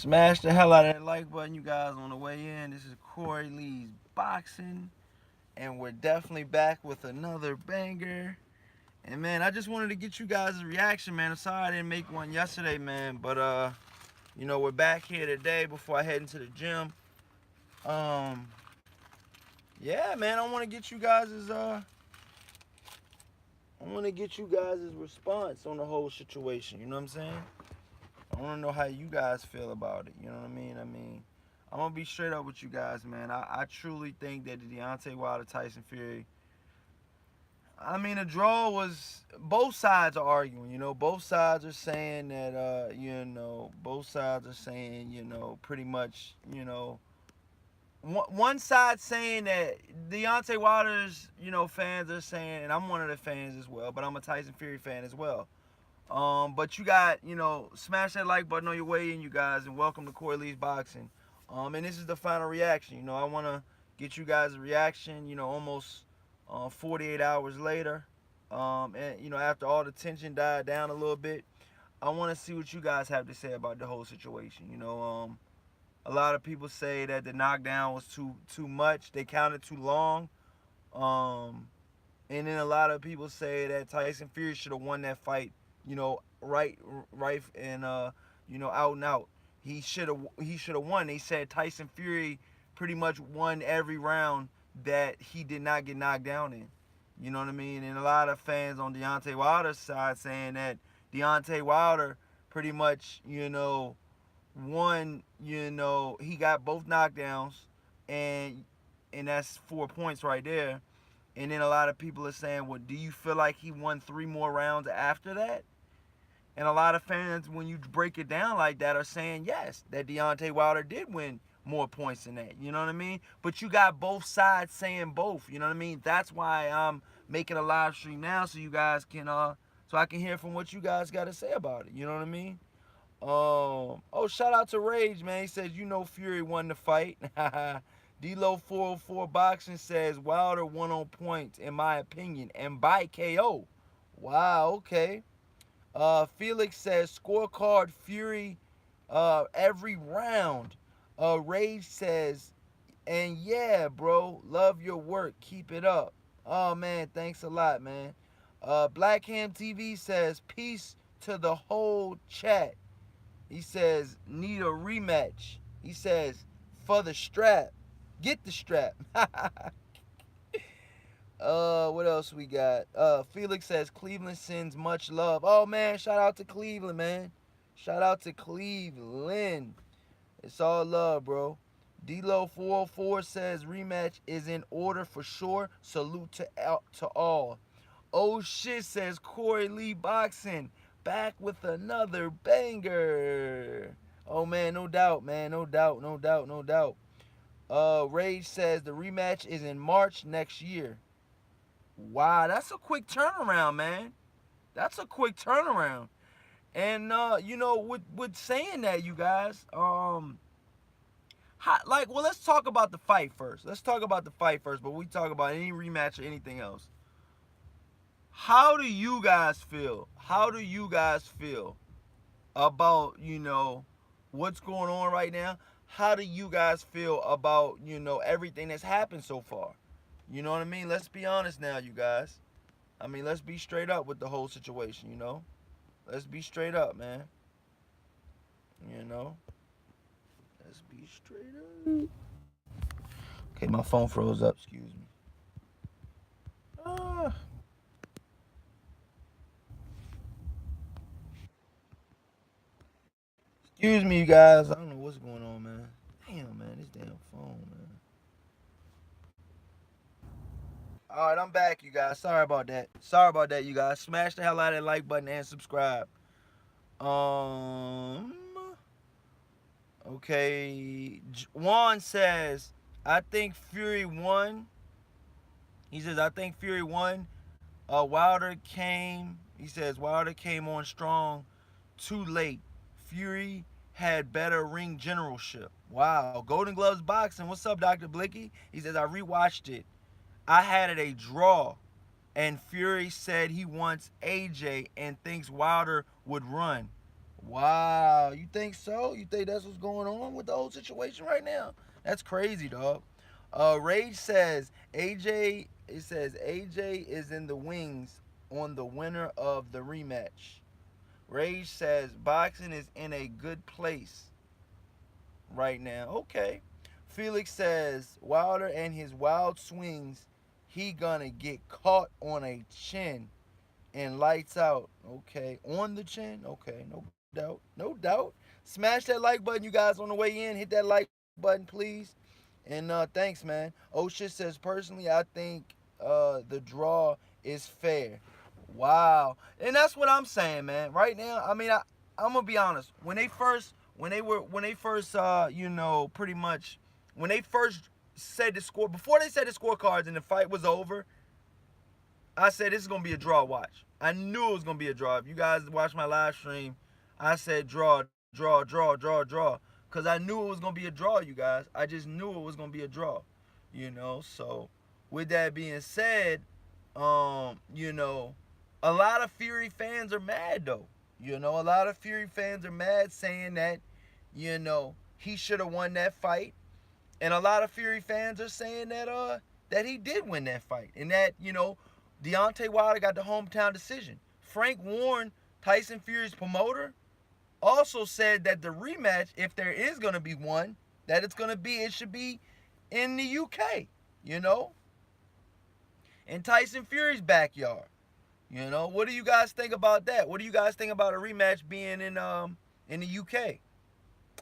Smash the hell out of that like button, you guys, on the way in. This is Corey Lee's Boxing, and we're definitely back with another banger. And man, I just wanted to get you guys a reaction, man. I'm sorry I didn't make one yesterday, man, but we're back here today before I head into the gym. Um, yeah, man, I want to get you guys' response on the whole situation. You know what I'm saying? I want to know how you guys feel about it. You know what I mean? I'm gonna be straight up with you guys, man. I truly think that the Deontay Wilder Tyson Fury. I mean, a draw was. Both sides are arguing. Both sides are saying that. Both sides are saying. Pretty much. One side saying that Deontay Wilder's. Fans are saying, and I'm one of the fans as well, but I'm a Tyson Fury fan as well. But you got, smash that like button on your way in, you guys, and welcome to Corey Lee's Boxing. And this is the final reaction. I want to get you guys a reaction, almost 48 hours later. And, after all the tension died down a little bit, I want to see what you guys have to say about the whole situation. A lot of people say that the knockdown was too much. They counted too long. Um, and then a lot of people say that Tyson Fury should have won that fight, right, and out and out. He should have won. They said Tyson Fury pretty much won every round that he did not get knocked down in. You know what I mean? And a lot of fans on Deontay Wilder's side saying that Deontay Wilder pretty much, won. He got both knockdowns, and that's 4 points right there. And then a lot of people are saying, well, do you feel like he won 3 more rounds after that? And a lot of fans, when you break it down like that, are saying, yes, that Deontay Wilder did win more points than that. You know what I mean? But you got both sides saying both. You know what I mean? That's why I'm making a live stream now so you guys can, so I can hear from what you guys got to say about it. You know what I mean? Shout out to Rage, man. He says, Fury won the fight. D-Lo 404 Boxing says Wilder won on points, in my opinion, and by KO. Wow, okay. Felix says scorecard Fury every round. Rage says, and yeah, bro, love your work. Keep it up. Oh, man, thanks a lot, man. Blackham TV says peace to the whole chat. He says, need a rematch. He says, for the strap. Get the strap. What else we got? Felix says, Cleveland sends much love. Oh, man, shout out to Cleveland, man. Shout out to Cleveland. It's all love, bro. D-Lo 404 says, rematch is in order for sure. Salute to all. Oh, shit, says Corey Lee Boxing. Back with another banger. Oh, man, no doubt, man. No doubt, no doubt, no doubt. Rage says the rematch is in March next year. Wow, that's a quick turnaround, man. That's a quick turnaround. And with saying that, you guys, let's talk about the fight first. Let's talk about the fight first, but we talk about any rematch or anything else. How do you guys feel? How do you guys feel about, what's going on right now? How do you guys feel about, everything that's happened so far? You know what I mean? Let's be honest now, you guys. I mean, let's be straight up with the whole situation. Let's be straight up, man. You know? Let's be straight up. Okay, my phone froze up. Excuse me. Ah. Excuse me, you guys. I don't know what's going on, man. Damn, man. This damn phone, man. All right, I'm back, you guys. Sorry about that. Sorry about that, you guys. Smash the hell out of that like button and subscribe. Um. Okay. Juan says, I think Fury won. He says, I think Fury won. Wilder came. He says, Wilder came on strong too late. Fury had better ring generalship. Wow. Golden Gloves Boxing. What's up, Dr. Blicky? He says, I rewatched it. I had it a draw. And Fury said he wants AJ and thinks Wilder would run. Wow, you think so? You think that's what's going on with the whole situation right now? That's crazy, dog. Rage says AJ. It says AJ is in the wings on the winner of the rematch. Rage says boxing is in a good place right now. Okay. Felix says Wilder and his wild swings, he gonna get caught on a chin and lights out. Okay. On the chin? Okay, no doubt. No doubt. Smash that like button, you guys, on the way in. Hit that like button, please. And thanks, man. Osha says, personally, I think the draw is fair. Wow. And that's what I'm saying, man. Right now, I mean, I'm gonna be honest. When they first pretty much when they first said the score, before they said the scorecards and the fight was over, I said this is gonna be a draw. Watch. I knew it was gonna be a draw. If you guys watch my live stream, I said draw. Cause I knew it was gonna be a draw, you guys. I just knew it was gonna be a draw. So with that being said, a lot of Fury fans are mad though. A lot of Fury fans are mad saying that, he should have won that fight. And a lot of Fury fans are saying that he did win that fight. And that, Deontay Wilder got the hometown decision. Frank Warren, Tyson Fury's promoter, also said that the rematch, if there is gonna be one, that it should be in the UK, you know? In Tyson Fury's backyard. What do you guys think about that? What do you guys think about a rematch being in the UK?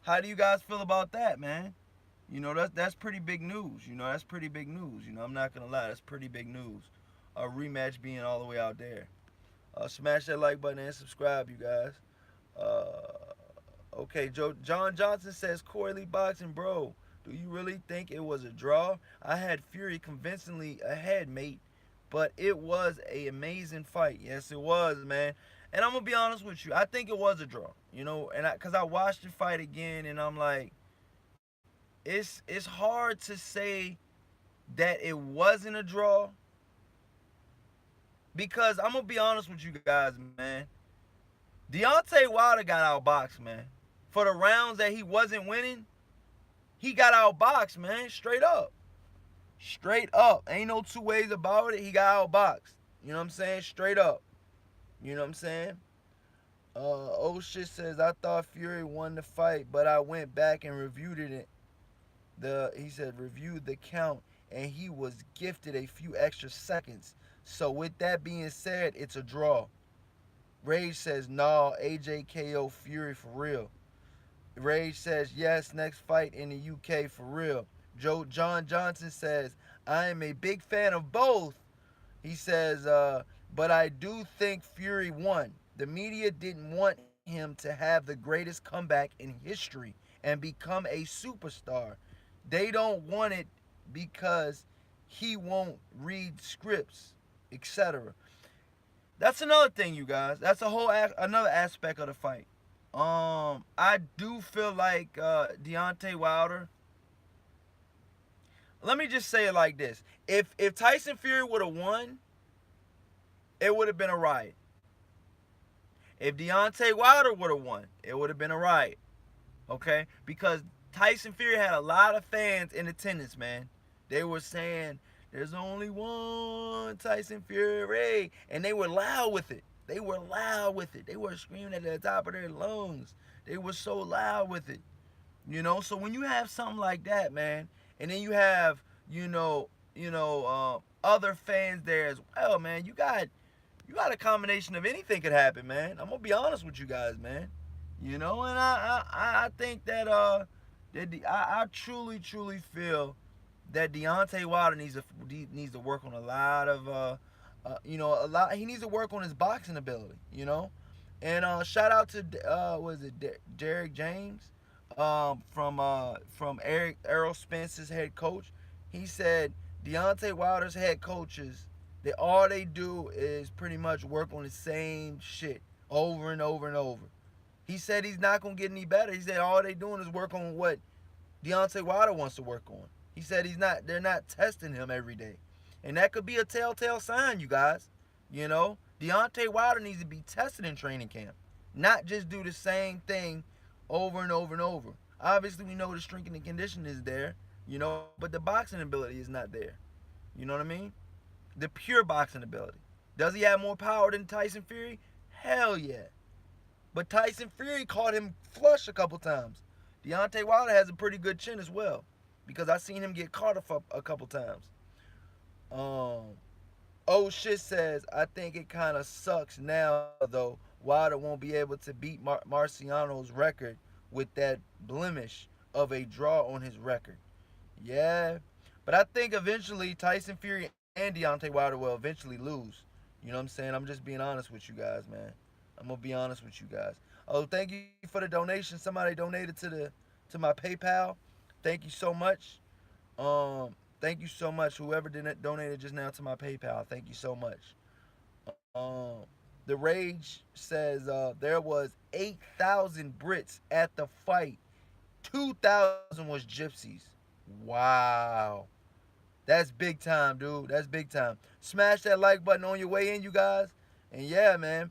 How do you guys feel about that, man? That's pretty big news. That's pretty big news. I'm not gonna lie, that's pretty big news. A rematch being all the way out there. Smash that like button and subscribe, you guys. Okay, John Johnson says Corey boxing, bro. Do you really think it was a draw? I had Fury convincingly ahead, mate, but it was a amazing fight. Yes, it was, man. And I'm gonna be honest with you. I think it was a draw. And because I watched the fight again, and I'm like, it's hard to say that it wasn't a draw, because I'm gonna be honest with you guys, man. Deontay Wilder got outboxed, man. For the rounds that he wasn't winning, he got outboxed, man. Straight up. Straight up. Ain't no two ways about it. He got outboxed. You know what I'm saying? Straight up. You know what I'm saying? Oh shit says, I thought Fury won the fight, but I went back and reviewed it. He said reviewed the count, and he was gifted a few extra seconds. So with that being said, it's a draw. Rage says, nah, AJ KO Fury for real. Rage says, yes, next fight in the UK for real. John Johnson says, I am a big fan of both. He says, but I do think Fury won. The media didn't want him to have the greatest comeback in history and become a superstar. They don't want it because he won't read scripts, etc. That's another thing, you guys. That's another aspect of the fight. I do feel like Deontay Wilder. Let me just say it like this: if Tyson Fury would have won, it would have been a riot. If Deontay Wilder would have won, it would have been a riot. Okay, because Tyson Fury had a lot of fans in attendance, man. They were saying there's only one Tyson Fury, and they were loud with it. They were loud with it. They were screaming at the top of their lungs. They were so loud with it. So when you have something like that, man, and then you have, other fans there as well, man, you got a combination of anything could happen, man. I'm gonna be honest with you guys, man. And I think that I truly feel that Deontay Wilder needs to work on a lot of he needs to work on his boxing ability, And shout out to was it Derek James, from Errol Spence's head coach. He said Deontay Wilder's head coaches, all they do is pretty much work on the same shit over and over and over. He said he's not gonna get any better. He said all they doing is work on what Deontay Wilder wants to work on. He said they're not testing him every day. And that could be a telltale sign, you guys. Deontay Wilder needs to be tested in training camp. not just do the same thing over and over and over. Obviously, we know the strength and the condition is there, but the boxing ability is not there. You know what I mean? The pure boxing ability. Does he have more power than Tyson Fury? Hell yeah. But Tyson Fury caught him flush a couple times. Deontay Wilder has a pretty good chin as well, because I seen him get caught a couple times. Um, Oh shit says, I think it kind of sucks now though. Wilder won't be able to beat Marciano's record with that blemish of a draw on his record. Yeah, but I think eventually Tyson Fury and Deontay Wilder will eventually lose. You know what I'm saying? I'm just being honest with you guys, man. I'm gonna be honest with you guys. Oh, thank you for the donation. Somebody donated to my PayPal. Thank you so much. Thank you so much. Whoever donated just now to my PayPal, thank you so much. The Rage says there was 8,000 Brits at the fight. 2,000 was gypsies. Wow. That's big time, dude. That's big time. Smash that like button on your way in, you guys. And yeah, man.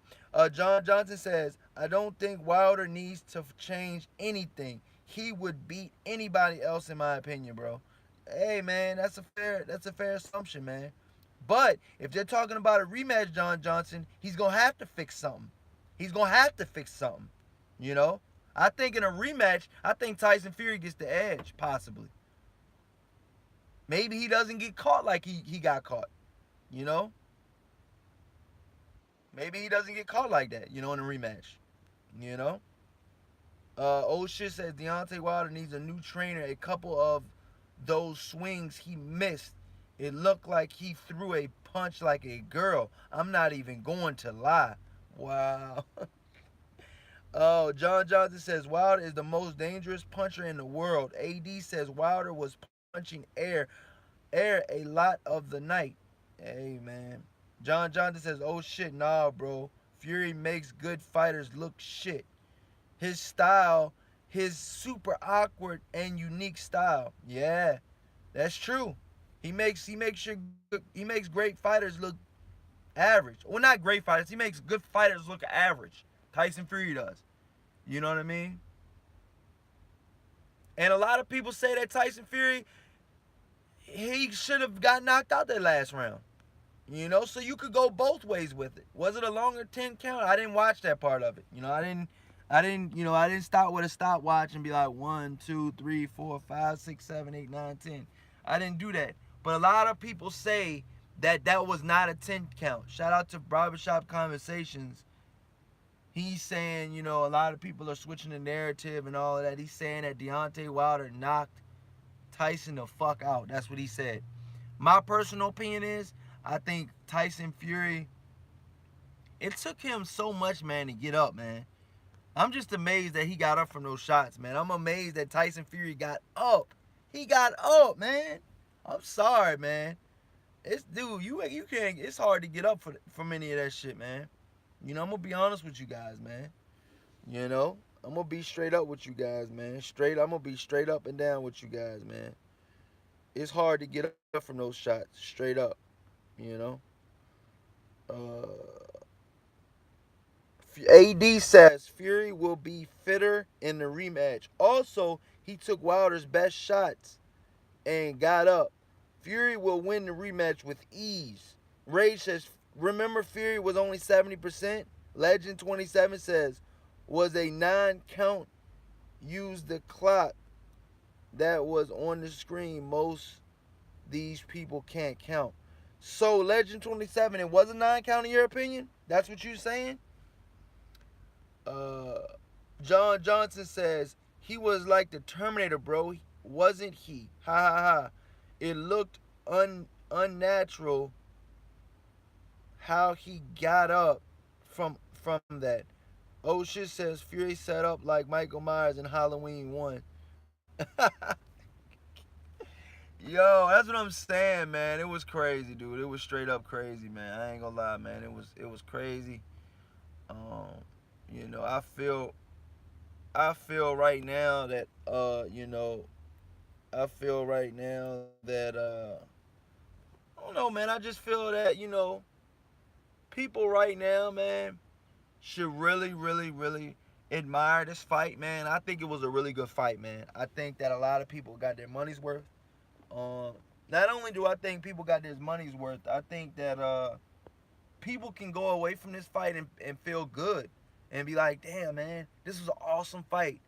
John Johnson says, I don't think Wilder needs to change anything. He would beat anybody else in my opinion, bro. Hey, man, that's a fair assumption, man. But if they're talking about a rematch, John Johnson, he's gonna have to fix something. He's gonna have to fix something. You know? I think in a rematch, I think Tyson Fury gets the edge, possibly. Maybe he doesn't get caught like he got caught. You know? Maybe he doesn't get caught like that, in a rematch. You know? Old shit says Deontay Wilder needs a new trainer. A couple of those swings he missed, it looked like he threw a punch like a girl. I'm not even going to lie. Wow. Oh, John Johnson says Wilder is the most dangerous puncher in the world. AD says Wilder was punching air a lot of the night. Hey, man. John Johnson says, oh shit, nah, bro. Fury makes good fighters look shit. His style, his super awkward and unique style. Yeah, that's true. He makes great fighters look average. Well, not great fighters. He makes good fighters look average. Tyson Fury does. You know what I mean? And a lot of people say that Tyson Fury, he should have got knocked out that last round. So you could go both ways with it. Was it a longer 10 count? I didn't watch that part of it. I didn't start with a stopwatch and be like 1, 2, 3, 4, 5, 6, 7, 8, 9, 10. I didn't do that. But a lot of people say that was not a 10 count. Shout out to Barbershop Conversations. He's saying, a lot of people are switching the narrative and all of that. He's saying that Deontay Wilder knocked Tyson the fuck out. That's what he said. My personal opinion is, I think Tyson Fury, it took him so much, man, to get up, man. I'm just amazed that he got up from those shots, man. I'm amazed that Tyson Fury got up. He got up, man. I'm sorry, man. You can't. It's hard to get up from any of that shit, man. I'm gonna be honest with you guys, man. I'm gonna be straight up with you guys, man. I'm gonna be straight up and down with you guys, man. It's hard to get up from those shots, straight up. You know. Uh, AD says Fury will be fitter in the rematch. Also, he took Wilder's best shots and got up. Fury will win the rematch with ease. Rage says, remember Fury was only 70%? Legend 27 says, was a 9 count. Use the clock that was on the screen. Most these people can't count. So, Legend 27, it was a 9 count in your opinion? That's what you're saying? Uh, John Johnson says, he was like the Terminator, bro. Wasn't he? Ha ha ha. It looked unnatural how he got up from that. Oh shit says Fury set up like Michael Myers in Halloween 1. Yo, that's what I'm saying, man. It was crazy, dude. It was straight up crazy, man. I ain't gonna lie, man. It was crazy. Um, I feel right now that I feel right now that I don't know, man. I just feel that people right now, man. should really, really, really admire this fight, man. I think it was a really good fight, man. I think that a lot of people got their money's worth. Um, Not only do I think people got their money's worth, I think that people can go away from this fight and feel good and be like, damn, man, this was an awesome fight.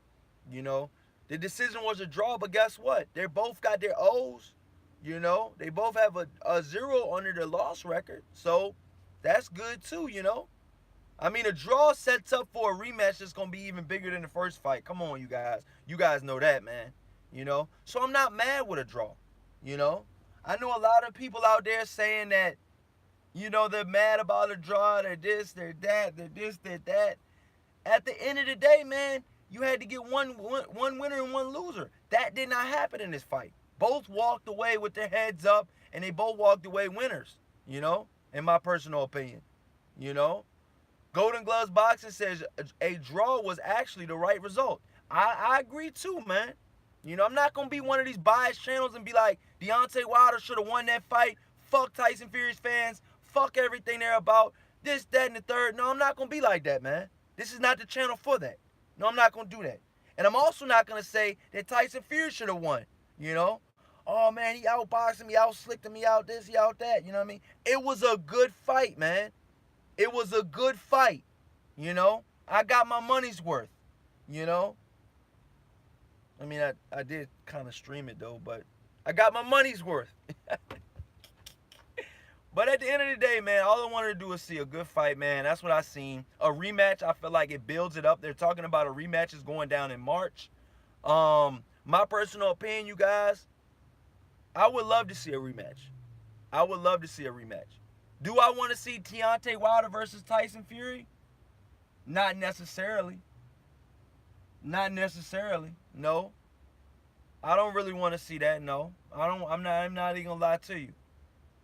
You know, the decision was a draw, but guess what? They both got their O's. You know, they both have a zero under their loss record. So that's good too, you know. I mean, a draw sets up for a rematch that's going to be even bigger than the first fight. Come on, you guys. You guys know that, man. You know? So I'm not mad with a draw. You know? I know a lot of people out there saying that, you know, they're mad about a draw, they're this, they're that, they're this, they're that. At the end of the day, man, you had to get one winner and one loser. That did not happen in this fight. Both walked away with their heads up, and they both walked away winners, you know, in my personal opinion. You know? Golden Gloves Boxing says a draw was actually the right result. I agree too, man. You know, I'm not going to be one of these biased channels and be like, Deontay Wilder should have won that fight. Fuck Tyson Fury's fans. Fuck everything they're about. This, that, and the third. No, I'm not going to be like that, man. This is not the channel for that. No, I'm not going to do that. And I'm also not going to say that Tyson Fury should have won. You know? Oh, man, he outboxed me, out-slicked me, out this, he out that. You know what I mean? It was a good fight, man. It was a good fight. You know? I got my money's worth. You know? I mean, I did kind of stream it, though, but I got my money's worth. But at the end of the day, man, all I wanted to do is see a good fight, man. That's what I seen. A rematch, I feel like it builds it up. They're talking about a rematch is going down in March. My personal opinion, you guys, I would love to see a rematch. I would love to see a rematch. Do I want to see Deontay Wilder versus Tyson Fury? Not necessarily. Not necessarily. No. I don't really want to see that. No. I'm not even gonna lie to you.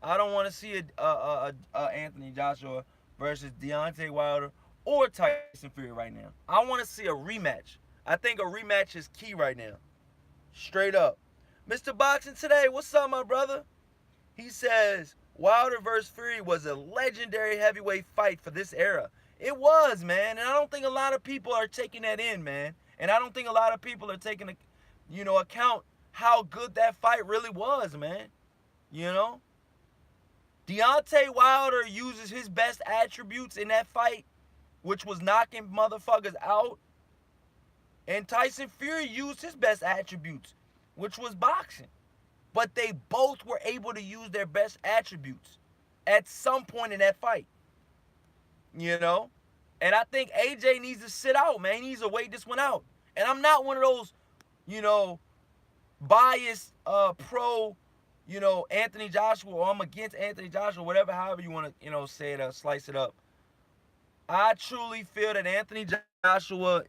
I don't want to see a Anthony Joshua versus Deontay Wilder or Tyson Fury right now. I want to see a rematch. I think a rematch is key right now. Straight up. Mr. Boxing Today, what's up, my brother? He says Wilder versus Fury was a legendary heavyweight fight for this era. It was, man, and I don't think a lot of people are taking that in, man. And I don't think a lot of people are taking, account how good that fight really was, man. You know? Deontay Wilder uses his best attributes in that fight, which was knocking motherfuckers out. And Tyson Fury used his best attributes, which was boxing. But they both were able to use their best attributes at some point in that fight. You know? And I think AJ needs to sit out, man. He needs to wait this one out. And I'm not one of those, biased pro, Anthony Joshua, or I'm against Anthony Joshua, whatever, however you want to, say it, slice it up. I truly feel that Anthony Joshua,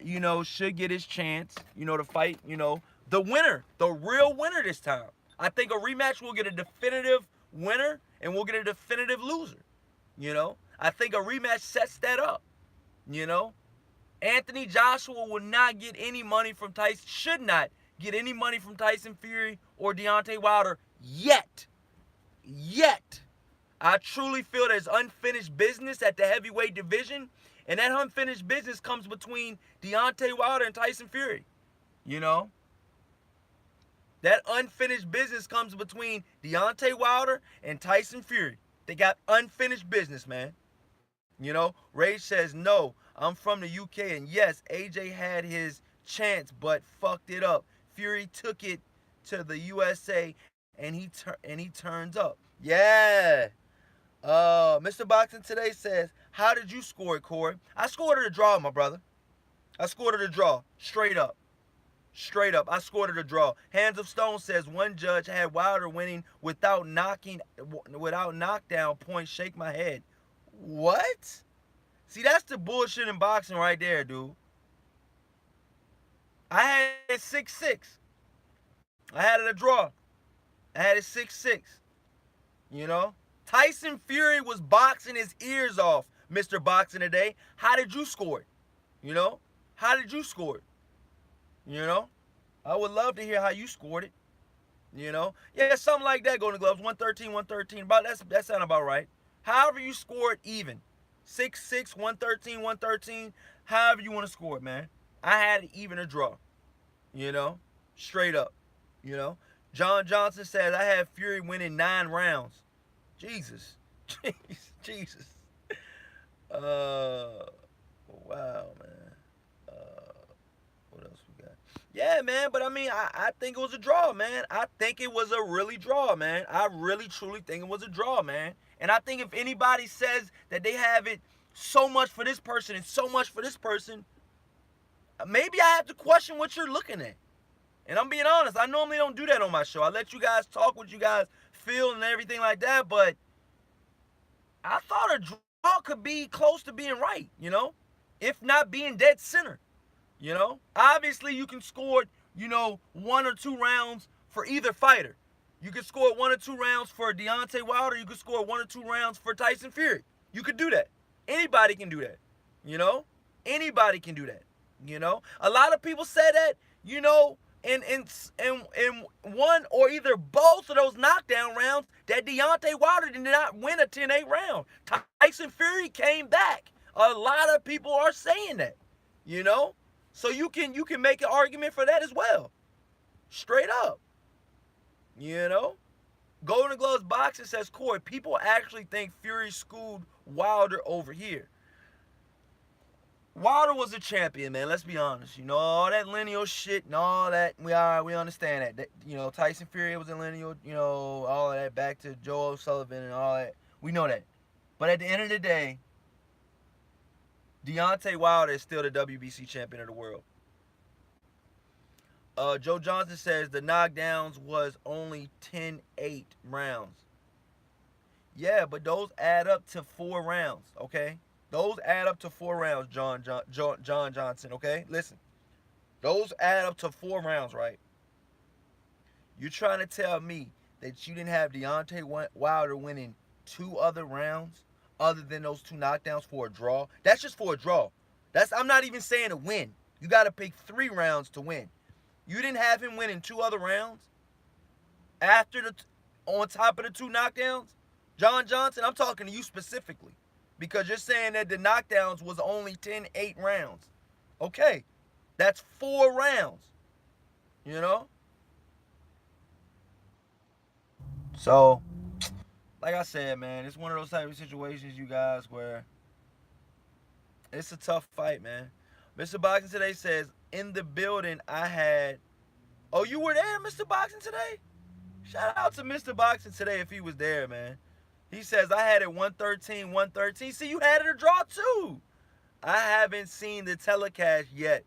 should get his chance, to fight, the winner, the real winner this time. I think a rematch will get a definitive winner and we'll get a definitive loser. I think a rematch sets that up. Anthony Joshua will not get any money from Tyson, should not get any money from Tyson Fury or Deontay Wilder yet. I truly feel there's unfinished business at the heavyweight division, and that unfinished business comes between Deontay Wilder and Tyson Fury. That unfinished business comes between Deontay Wilder and Tyson Fury. They got unfinished business, man. Ray says, no, I'm from the UK, and yes, AJ had his chance, but fucked it up. Fury took it to the USA, and he turns up. Yeah. Mr. Boxing Today says, how did you score it, Corey? I scored it a draw, my brother. I scored it a draw. Straight up. I scored it a draw. Hands of Stone says one judge had Wilder winning without knockdown points. Shake my head. What? See, that's the bullshit in boxing right there, dude. I had it 6-6. I had it a draw. I had it 6-6. Tyson Fury was boxing his ears off, Mr. Boxing Today. How did you score it? How did you score it? I would love to hear how you scored it. Yeah, something like that, Golden Gloves. 113. That sound about right. However you score it, even. 6'6", 113, 113. However you want to score it, man. I had it even a draw. You know, straight up. You know, John Johnson says I had Fury winning 9 rounds. Jesus, Jesus. Uh, wow, man. What else we got? Yeah, man. But I mean, I think it was a draw, man. I think it was a really draw, man. I really truly think it was a draw, man. And I think if anybody says that they have it so much for this person and so much for this person, maybe I have to question what you're looking at. And I'm being honest, I normally don't do that on my show. I let you guys talk what you guys feel and everything like that, but I thought a draw could be close to being right, if not being dead center. Obviously you can score, 1 or 2 rounds for either fighter. You could score 1 or 2 rounds for Deontay Wilder. You could score 1 or 2 rounds for Tyson Fury. You could do that. Anybody can do that. You know, anybody can do that. A lot of people say that. In one or either both of those knockdown rounds, that Deontay Wilder did not win a 10-8 round. Tyson Fury came back. A lot of people are saying that. You know, so you can make an argument for that as well. Straight up. You know? Golden Gloves Boxing says, Corey, people actually think Fury schooled Wilder over here. Wilder was a champion, man. Let's be honest. All that lineal shit and all that, we understand that. Tyson Fury was a lineal, all of that, back to Joe Sullivan and all that. We know that. But at the end of the day, Deontay Wilder is still the WBC champion of the world. Joe Johnson says the knockdowns was only 10-8 rounds. Yeah, but those add up to 4 rounds, okay? Those add up to 4 rounds, John Johnson, okay? Listen. Those add up to 4 rounds, right? You're trying to tell me that you didn't have Deontay Wilder winning 2 other rounds other than those 2 knockdowns for a draw? That's just for a draw. I'm not even saying a win. You got to pick 3 rounds to win. You didn't have him winning 2 other rounds on top of the 2 knockdowns? John Johnson, I'm talking to you specifically. Because you're saying that the knockdowns was only 10-8 rounds. Okay. That's 4 rounds. So, like I said, man, it's one of those type of situations, you guys, where it's a tough fight, man. Mr. Boxing Today says, in the building, I had... Oh, you were there, Mr. Boxing Today? Shout out to Mr. Boxing Today if he was there, man. He says, I had it 113, 113. See, you had it a draw, too. I haven't seen the telecast yet.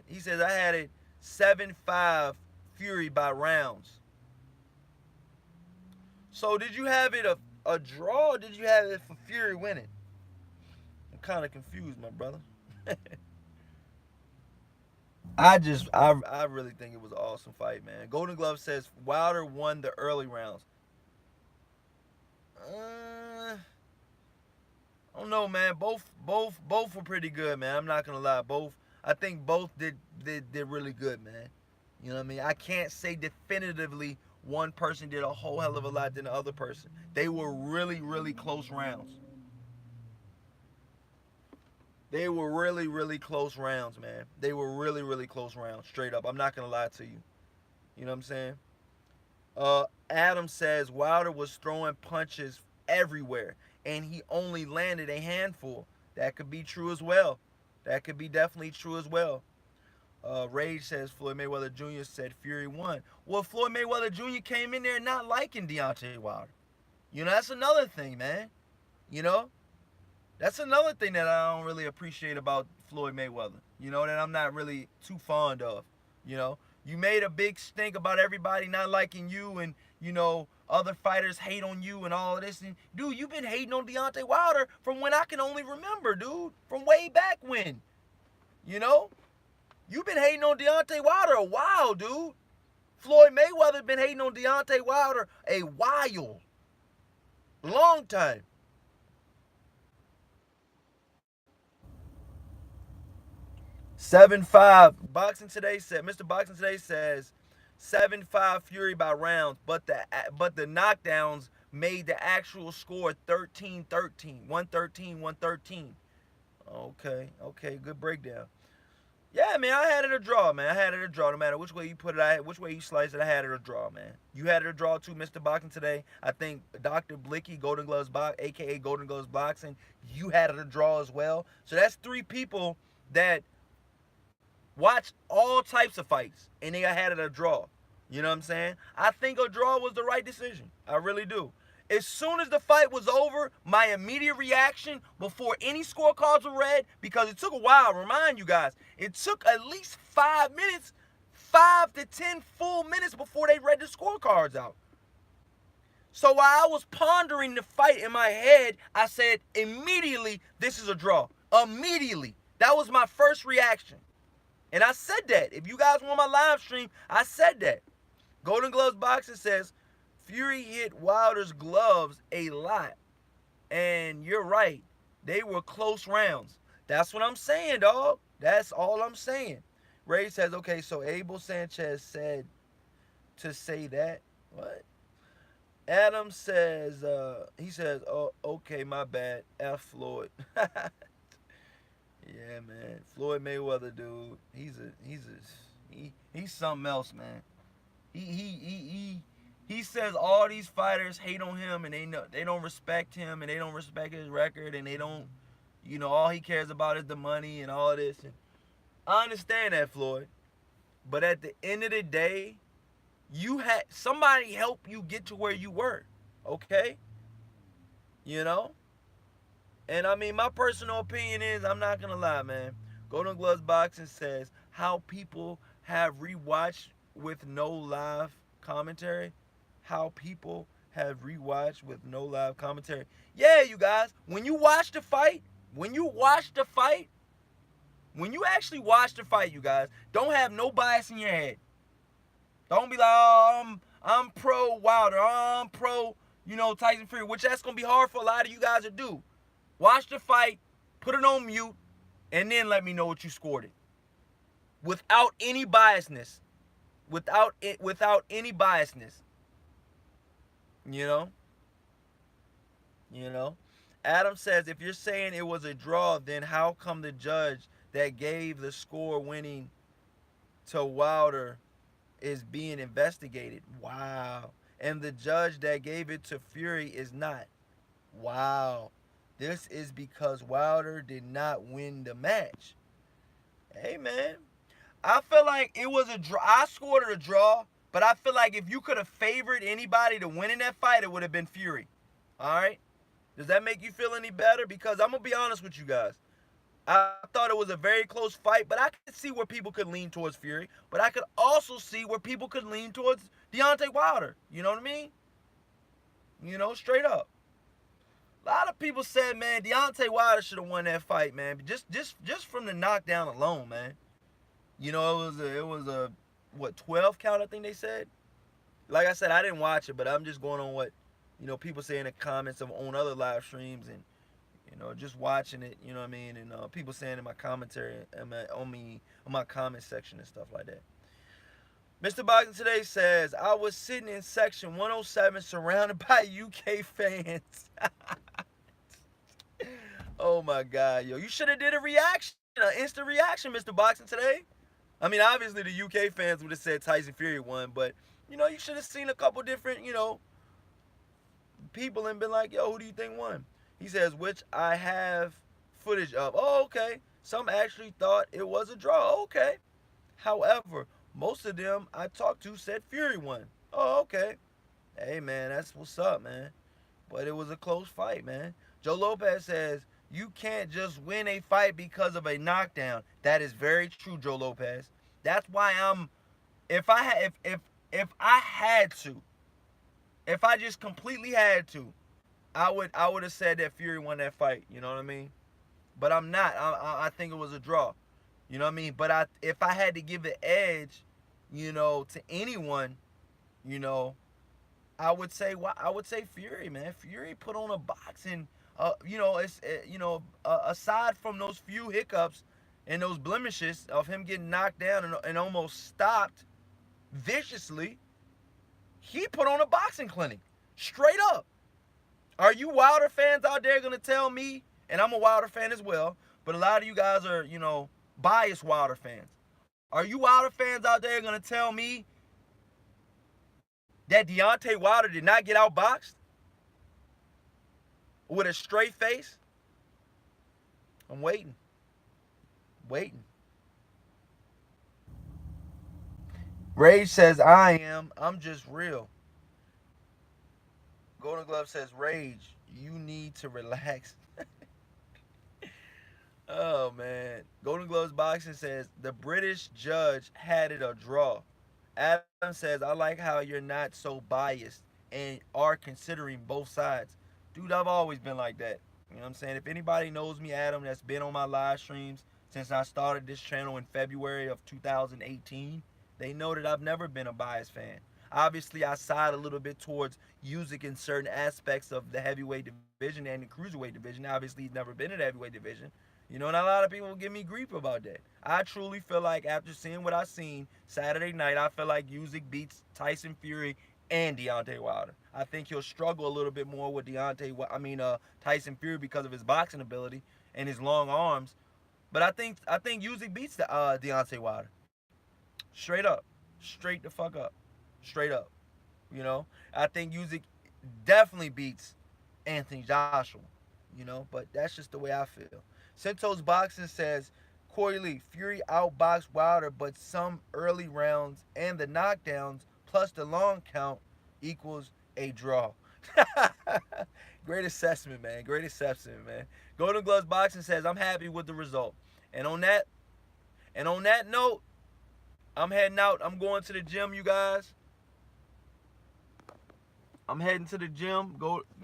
He says, I had it 7-5 Fury by rounds. So, did you have it a draw, or did you have it for Fury winning? I'm kind of confused, my brother. I really think it was an awesome fight, man. Golden Glove says Wilder won the early rounds. I don't know, man. Both were pretty good, man. I'm not gonna lie. I think both did really good, man. You know what I mean? I can't say definitively one person did a whole hell of a lot than the other person. They were really, really close rounds. They were really, really close rounds, man. They were really, really close rounds. Straight up. I'm not gonna lie to you. You know what I'm saying? Adam says Wilder was throwing punches everywhere, and he only landed a handful. That could be true as well. That could be definitely true as well. Rage says Floyd Mayweather Jr. said Fury won. Well, Floyd Mayweather Jr. came in there not liking Deontay Wilder. That's another thing, man. That's another thing that I don't really appreciate about Floyd Mayweather. That I'm not really too fond of. You made a big stink about everybody not liking you and, other fighters hate on you and all of this. And, dude, you've been hating on Deontay Wilder from when I can only remember, dude. From way back when. You've been hating on Deontay Wilder a while, dude. Floyd Mayweather been hating on Deontay Wilder a while. Long time. Mr. Boxing Today says 7-5 Fury by rounds, but the knockdowns made the actual score 13-13, 113, 113. Okay, good breakdown. Yeah, man, I had it a draw, man. I had it a draw. No matter which way you put it, which way you slice it, I had it a draw, man. You had it a draw too, Mr. Boxing today. I think Dr. Blicky, Golden Gloves Box, aka Golden Gloves Boxing, you had it a draw as well. So that's three people that watch all types of fights, and they had it a draw. You know what I'm saying? I think a draw was the right decision. I really do. As soon as the fight was over, my immediate reaction before any scorecards were read, because it took a while, remind you guys, it took at least 5 minutes, 5 to 10 full minutes before they read the scorecards out. So while I was pondering the fight in my head, I said immediately, this is a draw. Immediately. That was my first reaction. And I said that. If you guys want my live stream, I said that. Golden Gloves Boxing says, Fury hit Wilder's gloves a lot. And you're right. They were close rounds. That's what I'm saying, dog. That's all I'm saying. Ray says, okay, so Abel Sanchez said to say that. What? Adam says, he says, oh, okay, my bad. F Floyd. Yeah, man. Floyd Mayweather, dude. He's something else, man. He says all these fighters hate on him, and they don't respect him, and they don't respect his record, and they don't, all he cares about is the money and all this. And I understand that, Floyd, but at the end of the day, you had somebody help you get to where you were, okay? And I mean, my personal opinion is, I'm not gonna lie, man. Golden Gloves Boxing says how people have rewatched with no live commentary. How people have rewatched with no live commentary. Yeah, you guys, when you watch the fight, when you actually watch the fight, you guys, don't have no bias in your head. Don't be like, oh, I'm pro Wilder, oh, I'm pro, Tyson Fury, which that's gonna be hard for a lot of you guys to do. Watch the fight, put it on mute, and then let me know what you scored it. Without any biasness. Without any biasness. Adam says, if you're saying it was a draw, then how come the judge that gave the score winning to Wilder is being investigated? Wow. And the judge that gave it to Fury is not. Wow. This is because Wilder did not win the match. Hey, man. I feel like it was a draw. I scored it a draw, but I feel like if you could have favored anybody to win in that fight, it would have been Fury. All right? Does that make you feel any better? Because I'm going to be honest with you guys. I thought it was a very close fight, but I could see where people could lean towards Fury. But I could also see where people could lean towards Deontay Wilder. You know what I mean? Straight up. A lot of people said, man, Deontay Wilder should have won that fight, man. Just from the knockdown alone, man. It was a 12 count, I think they said. Like I said, I didn't watch it, but I'm just going on what, people say in the comments on other live streams, and, just watching it, you know what I mean? And people saying in my commentary, on my comment section and stuff like that. Mr. Boxing today says, I was sitting in section 107 surrounded by UK fans. Oh my God, yo. You should have did an instant reaction, Mr. Boxing today. I mean, obviously the UK fans would have said Tyson Fury won, but, you should have seen a couple different, people and been like, yo, who do you think won? He says, which I have footage of. Oh, okay. Some actually thought it was a draw. Okay. However, most of them I talked to said Fury won. Oh, okay. Hey, man, that's what's up, man. But it was a close fight, man. Joe Lopez says, you can't just win a fight because of a knockdown. That is very true, Joe Lopez. That's why if I just completely had to, I would have said that Fury won that fight. You know what I mean? But I'm not. I think it was a draw. You know what I mean? But if I had to give the edge, to anyone, I would say Fury, man. Fury put on a boxing. Aside from those few hiccups and those blemishes of him getting knocked down and almost stopped viciously, he put on a boxing clinic. Straight up. Are you Wilder fans out there gonna tell me? And I'm a Wilder fan as well, but a lot of you guys are, biased Wilder fans. Are you Wilder fans out there gonna tell me that Deontay Wilder did not get outboxed with a straight face? I'm waiting. Waiting. Rage says, I am. I'm just real. Golden Glove says, Rage, you need to relax. Oh, man. Golden Gloves Boxing says, the British judge had it a draw. Adam says, I like how you're not so biased and are considering both sides. Dude, I've always been like that. You know what I'm saying? If anybody knows me, Adam, that's been on my live streams since I started this channel in February of 2018, they know that I've never been a biased fan. Obviously, I side a little bit towards Usyk in certain aspects of the heavyweight division and the cruiserweight division. Obviously, he's never been in the heavyweight division. And a lot of people give me grief about that. I truly feel like after seeing what I seen Saturday night, I feel like Usyk beats Tyson Fury and Deontay Wilder. I think he'll struggle a little bit more with Tyson Fury because of his boxing ability and his long arms. But I think Usyk beats Deontay Wilder. Straight up, straight the fuck up, straight up. I think Usyk definitely beats Anthony Joshua. But that's just the way I feel. Sento's Boxing says, Corey Lee, Fury outboxed Wilder, but some early rounds and the knockdowns plus the long count equals a draw. Great assessment, man. Great assessment, man. Golden Gloves Boxing says, I'm happy with the result. And on that note, I'm heading out. I'm going to the gym, you guys. I'm heading to the gym,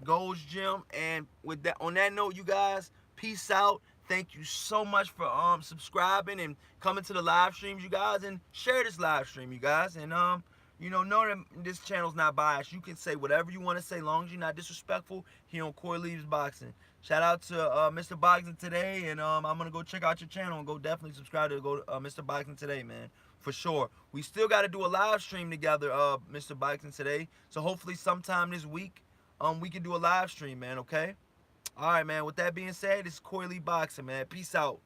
Gold's Gym, and with that, on that note, you guys, peace out. Thank you so much for subscribing and coming to the live streams, you guys, and share this live stream, you guys, and know that this channel's not biased. You can say whatever you want to say, long as you're not disrespectful here on Corey Leaves Boxing. Shout out to Mr. Boxing today, and I'm gonna go check out your channel and go definitely subscribe to Mr. Boxing today, man. For sure. We still got to do a live stream together, Mr. Boxing today. So hopefully sometime this week, we can do a live stream, man. Okay. All right, man. With that being said, this is Corey Lee Boxing, man. Peace out.